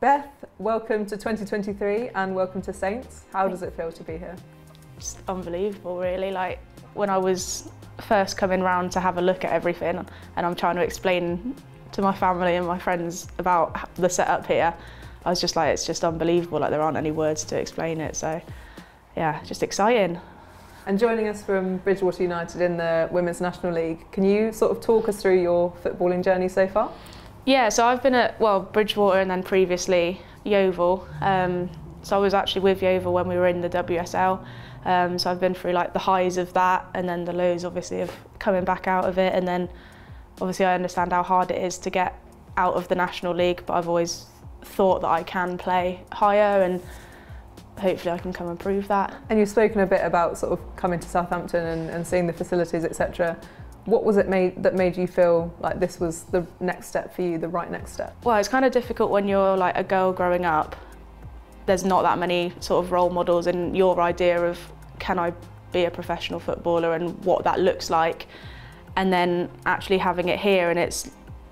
Beth, welcome to 2023 and welcome to Saints. How does it feel to be here? It's unbelievable, really. Like, when I was first coming round to have a look at everything and I'm trying to explain to my family and my friends about the setup here, I was just like, it's just unbelievable. Like, there aren't any words to explain it. So yeah, just exciting. And joining us from Bridgwater United in the Women's National League, can you sort of talk us through your footballing journey so far? Yeah, so I've been at, well, Bridgwater and then previously Yeovil. So I was actually with Yeovil when we were in the WSL. So I've been through like the highs of that and then the lows obviously of coming back out of it. And then obviously I understand how hard it is to get out of the National League, but I've always thought that I can play higher and hopefully I can come and prove that. And you've spoken a bit about sort of coming to Southampton and seeing the facilities, etc. What was it that made you feel like this was the next step for you, the right next step? Well, it's kind of difficult when you're like a girl growing up. There's not that many sort of role models, and your idea of can I be a professional footballer and what that looks like, and then actually having it here and it's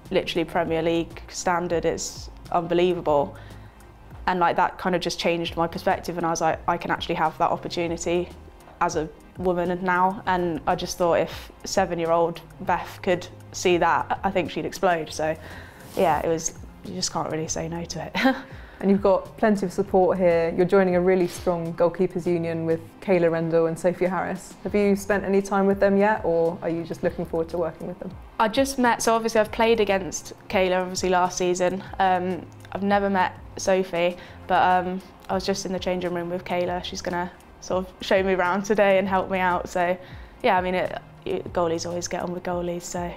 literally Premier League standard, it's unbelievable. And like that kind of just changed my perspective, and I was like, I can actually have that opportunity as a woman now. And I just thought if 7-year-old Beth could see that, I think she'd explode. So yeah, it was, you just can't really say no to it. And you've got plenty of support here. You're joining a really strong Goalkeepers Union with Kayla Rendell and Sophie Harris. Have you spent any time with them yet, or are you just looking forward to working with them? I just met, so obviously I've played against Kayla obviously last season. I've never met Sophie, but I was just in the changing room with Kayla. She's going to sort of show me around today and help me out. So yeah, I mean, goalies always get on with goalies. So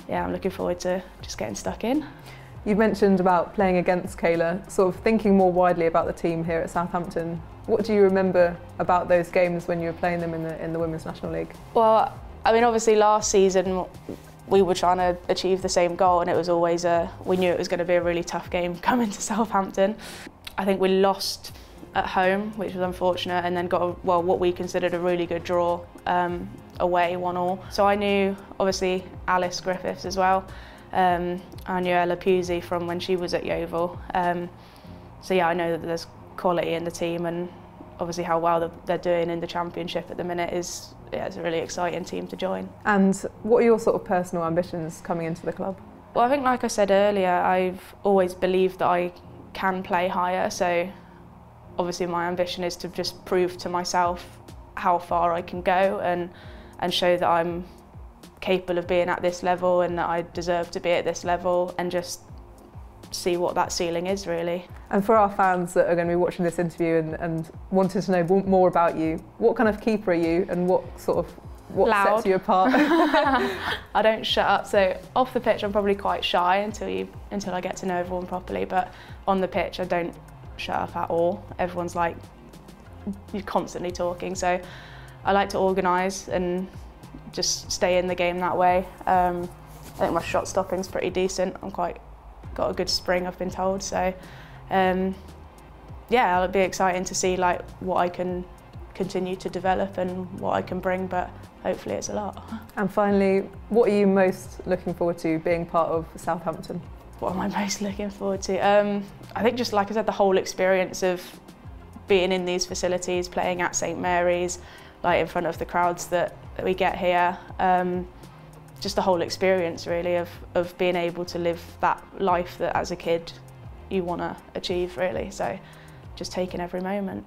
yeah, I'm looking forward to just getting stuck in. You mentioned about playing against Kayla, sort of thinking more widely about the team here at Southampton. What do you remember about those games when you were playing them in the Women's National League? Well, I mean, obviously last season we were trying to achieve the same goal, and it was always we knew it was going to be a really tough game coming to Southampton. I think we lost at home, which was unfortunate, and then got what we considered a really good draw away, 1-1. So I knew obviously Alice Griffiths as well. I knew Ella Pusey from when she was at Yeovil. So yeah, I know that there's quality in the team, and obviously how well they're doing in the Championship at the minute is, yeah, it's a really exciting team to join. And what are your sort of personal ambitions coming into the club? Well, I think like I said earlier, I've always believed that I can play higher, so obviously my ambition is to just prove to myself how far I can go and show that I'm capable of being at this level and that I deserve to be at this level, and just see what that ceiling is, really. And for our fans that are going to be watching this interview and wanting to know more about you, what kind of keeper are you, and what sets you apart? I don't shut up. So off the pitch I'm probably quite shy until I get to know everyone properly, but on the pitch I don't shut up at all. Everyone's like, you're constantly talking, so I like to organise and just stay in the game that way. I think my shot stopping's pretty decent. Got a good spring, I've been told. So yeah, it'll be exciting to see like what I can continue to develop and what I can bring, but hopefully it's a lot. And finally, what are you most looking forward to being part of Southampton? What am I most looking forward to? I think just like I said, the whole experience of being in these facilities, playing at St Mary's, like in front of the crowds that we get here. Just the whole experience really of being able to live that life that as a kid you want to achieve, really. So just taking every moment.